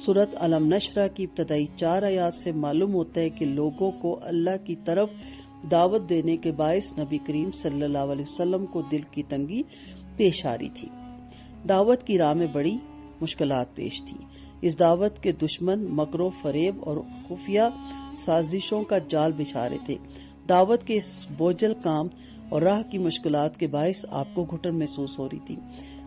سورۃ علم نشرہ کی ابتدائی 4 آیات سے معلوم ہوتا ہے کہ لوگوں کو اللہ کی طرف دعوت دینے کے باعث نبی کریم صلی اللہ علیہ وسلم کو دل کی تنگی پیش آ رہی تھی۔ دعوت کی راہ میں بڑی مشکلات پیش تھی۔ اس دعوت کے دشمن مکر و فریب اور خفیہ سازشوں کا جال بچھا رہے تھے۔ دعوت کے اس بوجھل کام اور راہ کی مشکلات کے باعث آپ کو گھٹن محسوس ہو رہی تھی۔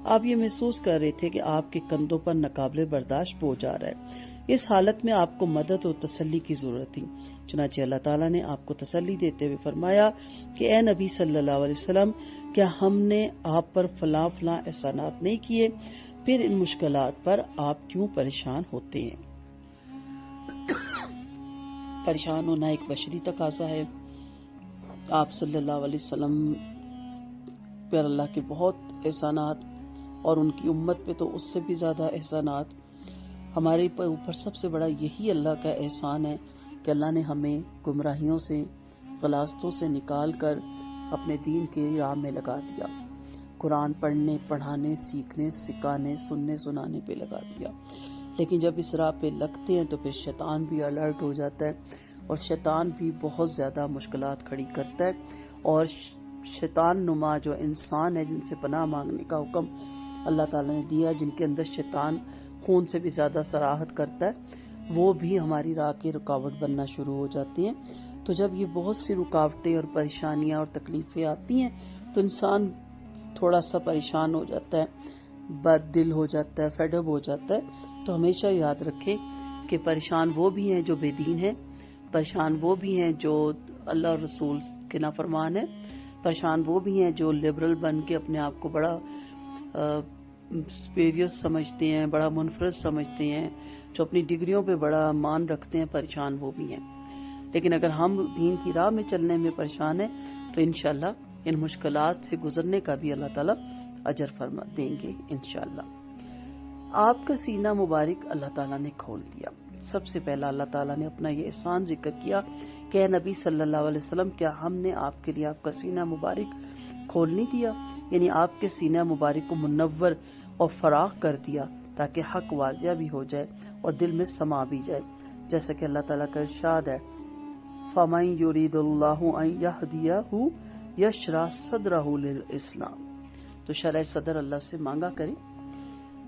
آپ یہ محسوس کر رہے تھے کہ آپ کے کندھوں پر ناقابل برداشت بوجھ آ رہا ہے۔ اس حالت میں آپ کو مدد اور تسلی کی ضرورت تھی۔ چنانچہ اللہ تعالیٰ نے آپ کو تسلی دیتے ہوئے فرمایا کہ اے نبی صلی اللہ علیہ وسلم، کیا ہم نے آپ پر فلاں فلاں احسانات نہیں کیے؟ پھر ان مشکلات پر آپ کیوں پریشان ہوتے ہیں؟ پریشان ہونا ایک بشری تقاضا ہے۔ آپ صلی اللہ علیہ وسلم پر اللہ کے بہت احسانات اور ان کی امت پہ تو اس سے بھی زیادہ احسانات۔ ہمارے اوپر سب سے بڑا یہی اللہ کا احسان ہے کہ اللہ نے ہمیں گمراہیوں سے، غلاستوں سے نکال کر اپنے دین کی راہ میں لگا دیا۔ قرآن پڑھنے، پڑھانے، سیکھنے، سکھانے، سننے، سنانے پہ لگا دیا۔ لیکن جب اس راہ پہ لگتے ہیں تو پھر شیطان بھی الرٹ ہو جاتا ہے، اور شیطان بھی بہت زیادہ مشکلات کھڑی کرتا ہے۔ اور شیطان نما جو انسان ہے جن سے پناہ مانگنے کا حکم اللہ تعالیٰ نے دیا، جن کے اندر شیطان خون سے بھی زیادہ صراحت کرتا ہے، وہ بھی ہماری راہ کی رکاوٹ بننا شروع ہو جاتی ہیں۔ تو جب یہ بہت سی رکاوٹیں اور پریشانیاں اور تکلیفیں آتی ہیں تو انسان تھوڑا سا پریشان ہو جاتا ہے، بد دل ہو جاتا ہے، فیڈ اپ ہو جاتا ہے۔ تو ہمیشہ یاد رکھیں کہ پریشان وہ بھی ہیں جو بے دین ہیں، پریشان وہ بھی ہیں جو اللہ اور رسول کے نافرمان ہیں، پریشان وہ بھی ہیں جو لبرل بن کے اپنے آپ کو بڑا سپیریس سمجھتے ہیں، بڑا منفرد سمجھتے ہیں، جو اپنی ڈگریوں پہ بڑا مان رکھتے ہیں، پریشان وہ بھی ہیں۔ لیکن اگر ہم دین کی راہ میں چلنے میں پریشان ہیں تو انشاءاللہ ان مشکلات سے گزرنے کا بھی اللہ تعالیٰ اجر فرما دیں گے انشاءاللہ۔ آپ کا سینہ مبارک اللہ تعالیٰ نے کھول دیا۔ سب سے پہلا اللہ تعالیٰ نے اپنا یہ احسان ذکر کیا کہ اے نبی صلی اللہ علیہ وسلم، کیا ہم نے آپ کے لیے آپ کا سینہ مبارک کھول نہیں دیا؟ یعنی آپ کے سینہ مبارک کو منور اور فراخ کر دیا تاکہ حق واضح بھی ہو جائے اور دل میں سما بھی جائے، جیسا کہ اللہ تعالیٰ کا ارشاد ہے فَمَن يُرِيدُ اللَّهُ أَن يَهْدِيَهُ يَشْرَحْ صَدْرَهُ لِلْإِسْلَامِ۔ تو شرح صدر اللہ سے مانگا کریں،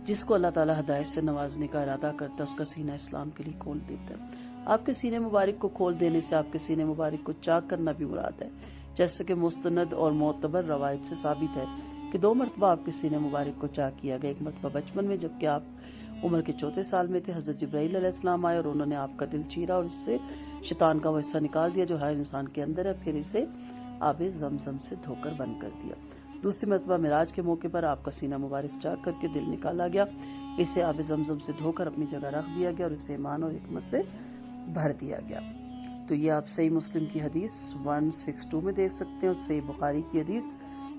جس کو اللہ تعالیٰ ہدایت سے نوازنے کا ارادہ کرتا ہے اس کا سینہ اسلام کے لیے کھول دیتا ہے۔ آپ کے سینے مبارک کو کھول دینے سے آپ کے سینے مبارک کو چاک کرنا بھی مراد ہے، جیسے کہ مستند اور معتبر روایت سے ثابت ہے کہ 2 مرتبہ آپ کے سینے مبارک کو چاک کیا گیا۔ ایک مرتبہ بچپن میں جبکہ آپ عمر کے 4 سال میں تھے، حضرت جبرائیل علیہ السلام آئے اور انہوں نے آپ کا دل چیرا اور اس سے شیطان کا وہ حصہ نکال دیا جو ہر انسان کے اندر ہے، پھر اسے آب زمزم سے دھو کر بند کر دیا۔ دوسری مرتبہ معراج کے موقع پر آپ کا سینہ مبارک چاک کر کے دل نکالا گیا، اسے آب زمزم سے دھو کر اپنی جگہ رکھ دیا گیا اور اسے ایمان اور حکمت سے بھر دیا گیا۔ تو یہ آپ صحیح مسلم کی حدیث 162 میں دیکھ سکتے ہیں اور صحیح بخاری کی حدیث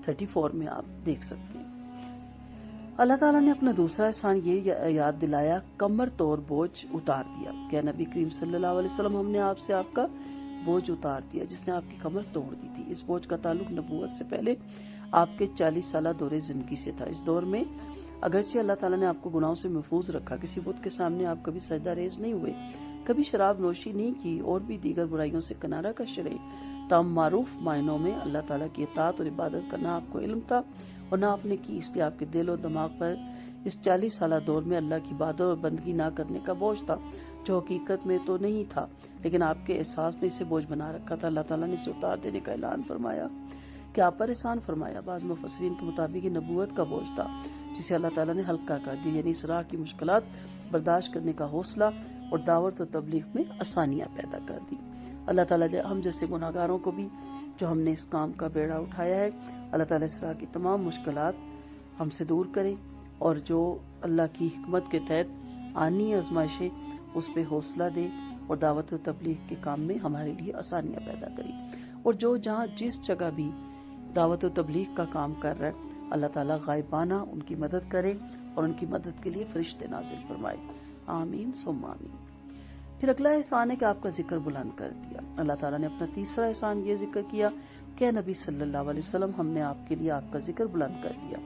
34 میں آپ دیکھ سکتے ہیں۔ اللہ تعالیٰ نے اپنا دوسرا احسان یہ یاد دلایا، کمر توڑ بوجھ اتار دیا کہ نبی کریم صلی اللہ علیہ وسلم، ہم نے آپ سے آپ کا بوجھ اتار دیا جس نے آپ کی کمر توڑ دی تھی۔ اس بوجھ کا تعلق نبوت سے پہلے آپ کے 40 سالہ دور زندگی سے تھا۔ اس دور میں اگرچہ اللہ تعالیٰ نے آپ کو گناہوں سے محفوظ رکھا، کسی بت کے سامنے آپ کبھی سجدہ ریز نہیں ہوئے، کبھی شراب نوشی نہیں کی اور بھی دیگر برائیوں سے کنارہ کش رہے، تاہم معروف معنوں میں اللہ تعالیٰ کی اطاعت اور عبادت کا نہ آپ کو علم تھا اور نہ آپ نے کی، اس لیے آپ کے دل اور دماغ پر اس 40 سالہ دور میں اللہ کی عبادت اور بندگی نہ کرنے کا بوجھ تھا، جو حقیقت میں تو نہیں تھا لیکن آپ کے احساس نے اسے بوجھ بنا رکھا تھا۔ اللہ تعالیٰ نے اسے اتار دینے کا اعلان فرمایا کہ آپ پر احسان فرمایا۔ بعض مفسرین کے مطابق یہ نبوت کا بوجھ تھا جسے اللہ تعالیٰ نے ہلکا کر دیا، یعنی اس راہ کی مشکلات برداشت کرنے کا حوصلہ اور دعوت و تبلیغ میں آسانیاں پیدا کر دی۔ اللہ تعالیٰ ہم جیسے گناہگاروں کو بھی، جو ہم نے اس کام کا بیڑا اٹھایا ہے، اللہ تعالیٰ اس راہ کی تمام مشکلات ہم سے دور کریں اور جو اللہ کی حکمت کے تحت آنی آزمائشیں اس پہ حوصلہ دے اور دعوت و تبلیغ کے کام میں ہمارے لیے آسانیاں پیدا کریں، اور جو جہاں جس جگہ بھی دعوت و تبلیغ کا کام کر رہا ہے اللہ تعالیٰ غائبانہ ان کی مدد کرے اور ان کی مدد کے لیے فرشتے نازل فرمائے، آمین ثم آمین۔ پھر اگلا احسان ہے کہ آپ کا ذکر بلند کر دیا۔ اللہ تعالیٰ نے اپنا تیسرا احسان یہ ذکر کیا کہ اے نبی صلی اللہ علیہ وسلم، ہم نے آپ کے لیے آپ کا ذکر بلند کر دیا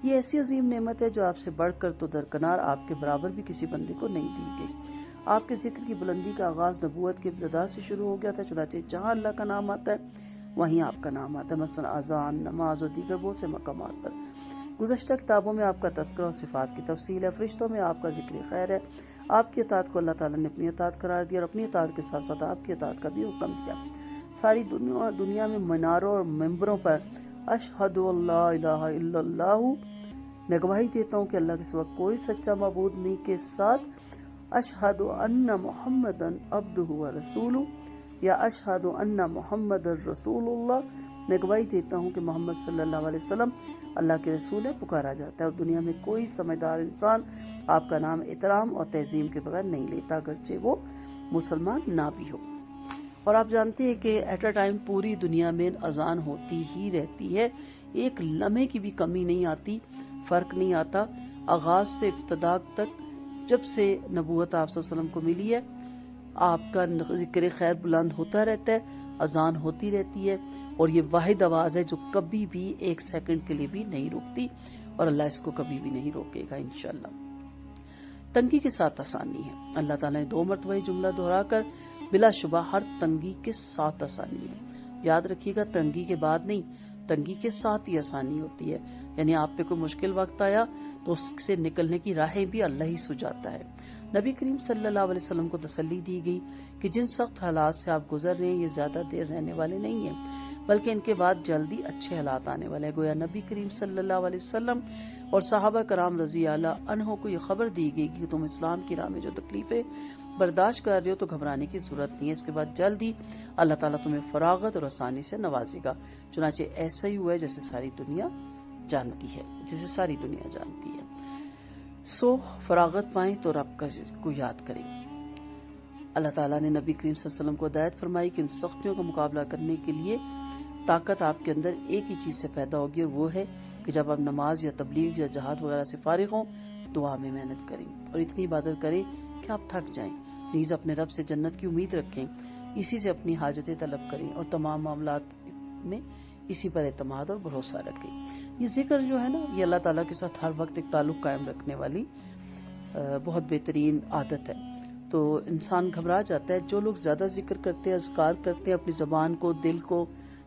یہ ایسی عظیم نعمت ہے جو آپ سے بڑھ کر تو درکنار آپ کے برابر بھی کسی بندے کو نہیں دی گئی۔ آپ کے ذکر کی بلندی کا آغاز نبوت کی ابتدا سے شروع ہو گیا تھا، چنانچہ جہاں اللہ کا نام آتا ہے وہیں آپ کا نام آتا ہے، مثلاً اذان، نماز اور دیگر بہت سے مقامات پر۔ گزشتہ کتابوں میں آپ کا تذکرہ اور صفات کی تفصیل ہے، فرشتوں میں آپ کا ذکر خیر ہے۔ آپ کی اطاعت کو اللہ تعالیٰ نے اپنی اطاعت قرار دیا اور اپنی اطاعت کے ساتھ ساتھ آپ کی اطاعت کا بھی حکم دیا۔ ساری دنیا میں مناروں اور ممبروں پر اشہد اللہ الہ الا اللہ، میں گواہی دیتا ہوں کہ اللہ کے سوا کوئی سچا معبود نہیں، کے ساتھ اشہد ان محمد عبدہ و رسولہ یا اشہد ان محمد رسول اللہ، میں گواہی دیتا ہوں کہ محمد صلی اللہ علیہ وسلم اللہ کے رسول ہے، پکارا جاتا ہے، اور دنیا میں کوئی سمجھدار انسان آپ کا نام احترام اور تعظیم کے بغیر نہیں لیتا، اگرچہ وہ مسلمان نہ بھی ہو۔ اور آپ جانتے ہیں کہ ایٹ اے ٹائم پوری دنیا میں اذان ہوتی ہی رہتی ہے، ایک لمحے کی بھی کمی نہیں آتی، فرق نہیں آتا، آغاز سے ابتدا تک۔ جب سے نبوت آپ صلی اللہ علیہ وسلم کو ملی ہے، آپ کا ذکر خیر بلند ہوتا رہتا ہے، اذان ہوتی رہتی ہے، اور یہ واحد آواز ہے جو کبھی بھی ایک سیکنڈ کے لیے بھی نہیں رکتی، اور اللہ اس کو کبھی بھی نہیں روکے گا انشاءاللہ۔ تنگی کے ساتھ آسانی ہے، اللہ تعالیٰ نے 2 مرتبہ یہ جملہ دہرا کر بلا شبہ ہر تنگی کے ساتھ آسانی ہے۔ یاد رکھیے گا، تنگی کے بعد نہیں، تنگی کے ساتھ ہی آسانی ہوتی ہے، یعنی آپ پہ کوئی مشکل وقت آیا تو اس سے نکلنے کی راہیں بھی اللہ ہی سجاتا ہے۔ نبی کریم صلی اللہ علیہ وسلم کو تسلی دی گئی کہ جن سخت حالات سے آپ گزر رہے ہیں یہ زیادہ دیر رہنے والے نہیں ہیں، بلکہ ان کے بعد جلدی اچھے حالات آنے والے ہیں۔ گویا نبی کریم صلی اللہ علیہ وسلم اور صحابہ کرام رضی اللہ عنہ کو یہ خبر دی گئی کہ تم اسلام کی راہ میں جو تکلیفیں برداشت کر رہے ہو تو گھبرانے کی ضرورت نہیں ہے، اس کے بعد جلد ہی اللہ تعالیٰ تمہیں فراغت اور آسانی سے نوازے گا۔ چنانچہ ایسا ہی ہوا ہے جیسے ساری دنیا جانتی ہے، جسے ساری دنیا جانتی ہے۔ سو فراغت پائیں تو رب کو یاد کریں۔ اللہ تعالیٰ نے نبی کریم صلی اللہ علیہ وسلم کو ہدایت فرمائی کہ ان سختیوں کا مقابلہ کرنے کے لیے طاقت آپ کے اندر ایک ہی چیز سے پیدا ہوگی، اور وہ ہے کہ جب آپ نماز یا تبلیغ یا جہاد وغیرہ سے فارغ ہوں دعا میں محنت کریں اور اتنی عبادت کریں کہ آپ تھک جائیں، نیز اپنے رب سے جنت کی امید رکھیں، اسی سے اپنی حاجتیں طلب کریں اور تمام معاملات میں اسی پر اعتماد اور بھروسہ رکھیں۔ یہ ذکر جو ہے نا، یہ اللہ تعالیٰ کے ساتھ ہر وقت ایک تعلق قائم رکھنے والی بہت بہترین عادت ہے۔ تو انسان گھبرا جاتا ہے، جو لوگ زیادہ ذکر کرتے ہیں، اذکار کرتے ہیں، اپنی زبان کو، دل کو،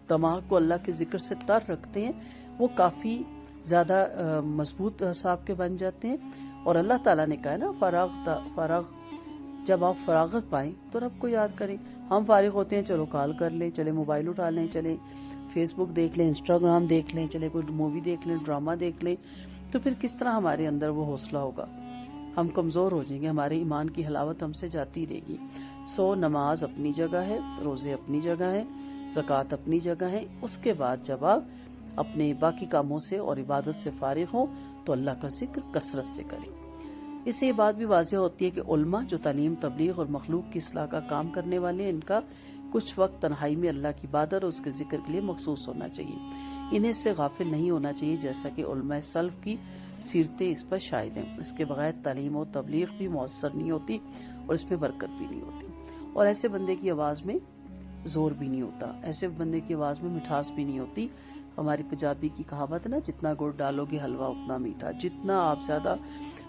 دماغ کو اللہ کے ذکر سے تر رکھتے ہیں، وہ کافی زیادہ مضبوط حساب کے بن جاتے ہیں۔ اور اللہ تعالیٰ نے کہا نا جب آپ فراغت پائیں تو رب کو یاد کریں۔ ہم فارغ ہوتے ہیں، چلو کال کر لیں، چلے موبائل اٹھا لیں، چلے فیس بک دیکھ لیں، انسٹاگرام دیکھ لیں، چلے کوئی مووی دیکھ لیں، ڈرامہ دیکھ لیں، تو پھر کس طرح ہمارے اندر وہ حوصلہ ہوگا؟ ہم کمزور ہو جائیں گے، ہمارے ایمان کی حلاوت ہم سے جاتی رہے گی۔ نماز اپنی جگہ ہے، روزے اپنی جگہ ہے، زکوٰۃ اپنی جگہ ہے، اس کے بعد جب آپ اپنے باقی کاموں سے اور عبادت سے فارغ ہوں تو اللہ کا ذکر کثرت سے کریں۔ اس سے یہ بات بھی واضح ہوتی ہے کہ علماء جو تعلیم، تبلیغ اور مخلوق کی اصلاح کا کام کرنے والے ہیں، ان کا کچھ وقت تنہائی میں اللہ کی عبادت اور اس کے ذکر کے لیے مخصوص ہونا چاہیے۔ انہیں اس سے غافل نہیں ہونا چاہیے، جیسا کہ علماء سلف کی سیرتیں اس پر شاہد ہیں۔ اس کے بغیر تعلیم و تبلیغ بھی مؤثر نہیں ہوتی اور اس میں برکت بھی نہیں ہوتی، اور ایسے بندے کی آواز میں زور بھی نہیں ہوتا، ایسے بندے کی آواز میں مٹھاس بھی نہیں ہوتی۔ ہماری پنجابی کی کہاوت نا، جتنا گڑ ڈالو گے حلوہ اتنا میٹھا۔ جتنا آپ زیادہ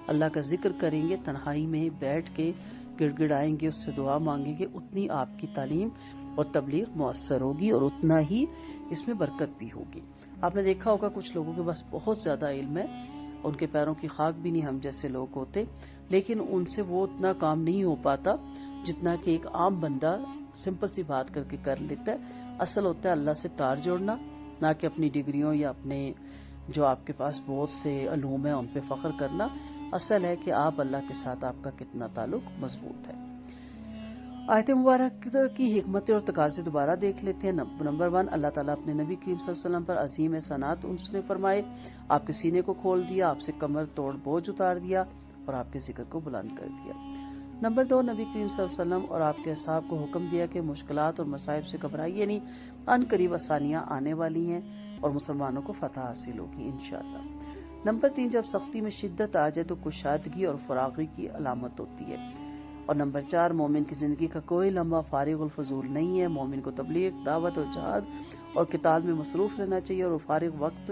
اللہ کا ذکر کریں گے، تنہائی میں بیٹھ کے گڑ گڑائیں گے، اس سے دعا مانگیں گے، اتنی آپ کی تعلیم اور تبلیغ مؤثر ہوگی اور اتنا ہی اس میں برکت بھی ہوگی۔ آپ نے دیکھا ہوگا کچھ لوگوں کے پاس بہت زیادہ علم ہے، ان کے پیروں کی خاک بھی نہیں ہم جیسے لوگ ہوتے، لیکن ان سے وہ اتنا کام نہیں ہو پاتا جتنا کہ ایک عام بندہ سمپل سی بات کر کے کر لیتا ہے۔ اصل ہوتا ہے اللہ سے تار جوڑنا، نہ کہ اپنی ڈگریوں یا اپنے جو آپ کے پاس بہت سے علوم ہیں ان پہ فخر کرنا۔ اصل ہے کہ آپ اللہ کے ساتھ آپ کا کتنا تعلق مضبوط ہے۔ آیت مبارک کی حکمت اور تقاضے دوبارہ دیکھ لیتے ہیں۔ نمبر 1، اللہ تعالیٰ اپنے نبی کریم صلی اللہ علیہ وسلم پر عظیم احسانات اس نے فرمائے، آپ کے سینے کو کھول دیا، آپ سے کمر توڑ بوجھ اتار دیا اور آپ کے ذکر کو بلند کر دیا۔ نمبر 2، نبی کریم صلی اللہ علیہ وسلم اور آپ کے اصحاب کو حکم دیا کہ مشکلات اور مصائب سے گھبرائیے نہیں، ان قریب آسانیاں آنے والی ہیں اور مسلمانوں کو فتح حاصل ہوگی انشاءاللہ۔ نمبر 3، جب سختی میں شدت آ جائے تو کشادگی اور فراغی کی علامت ہوتی ہے۔ اور نمبر 4، مومن کی زندگی کا کوئی لمحہ فارغ الفضول نہیں ہے. مومن کو تبلیغ، دعوت اور جہاد اور قتال میں مصروف رہنا چاہیے، اور وہ فارغ وقت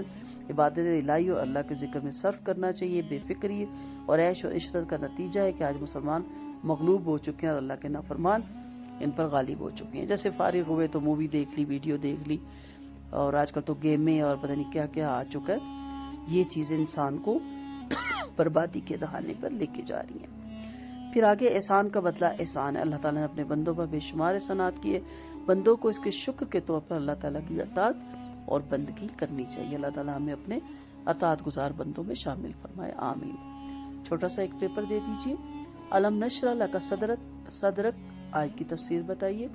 عبادت الہی اور اللہ کے ذکر میں صرف کرنا چاہیے. بے فکری اور عیش و عشرت کا نتیجہ ہے کہ آج مسلمان مغلوب ہو چکے ہیں اور اللہ کے نافرمان ان پر غالب ہو چکے ہیں. جیسے فارغ ہوئے تو مووی دیکھ لی، ویڈیو دیکھ لی، اور آج کل تو گیمیں اور پتہ نہیں کیا کیا آ چکا ہے. یہ چیزیں انسان کو بربادی کے دہانے پر لے کے جا رہی ہیں. پھر آگے احسان کا بدلہ احسان ہے. اللہ تعالیٰ نے اپنے بندوں پر بے شمار احسانات کیے. بندوں کو اس کے شکر کے طور پر اللہ تعالیٰ کی اطاعت اور بندگی کرنی چاہیے. اللہ تعالیٰ ہمیں اپنے اطاعت گزار بندوں میں شامل فرمائے، آمین. چھوٹا سا ایک پیپر دے دیجیے. علم نشرح لک صدرک آیت کی تفسیر بتائیے.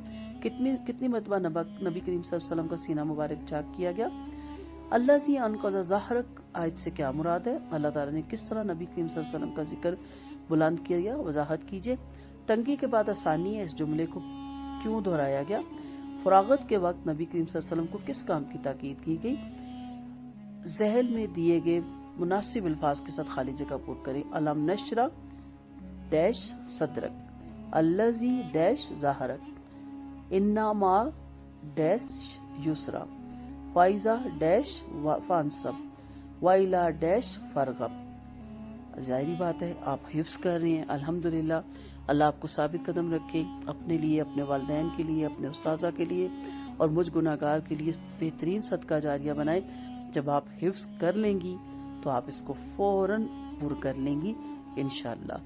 کتنی مرتبہ نبی کریم صلی اللہ علیہ وسلم کا سینہ مبارک چاک کیا گیا؟ اللہ زی انقذ ظہرک آیت سے کیا مراد ہے؟ اللہ تعالیٰ نے کس طرح نبی کریم صلی اللہ علیہ وسلم کا ذکر بلند کیا گیا؟ وضاحت کیجیے. تنگی کے بعد آسانی ہے، اس جملے کو کیوں دہرایا گیا؟ فراغت کے وقت نبی کریم صلی اللہ علیہ وسلم کو کس کام کی تاکید کی گئی؟ ذہن میں دیے گئے مناسب الفاظ کے ساتھ خالی جگہ پر کریں. علم نشرح ڈیش صدرک، الذی ڈیش ظہرک، انما ڈیش یسرا، فائزہ ڈیش فانصب، وائلا ڈیش فرغب. ظاہری بات ہے آپ حفظ کر رہے ہیں، الحمدللہ. اللہ آپ کو ثابت قدم رکھے، اپنے لیے، اپنے والدین کے لیے، اپنے استاذہ کے لیے اور مجھ گناہگار کے لیے بہترین صدقہ جاریہ بنائے. جب آپ حفظ کر لیں گی تو آپ اس کو فوراً پر کر لیں گی انشاءاللہ.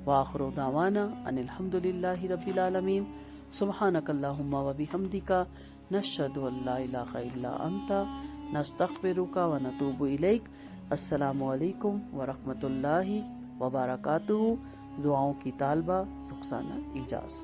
وآخر دعوانا ان الحمدللہ رب العالمین. سبحانک اللہم و بحمدک، نشہد ان لا الہ الا انت، نستغفرک و نتوب الیک. السلام علیکم ورحمۃ اللہ وبرکاتہ. دعاؤں کی طالبہ رخسانہ اعجاز.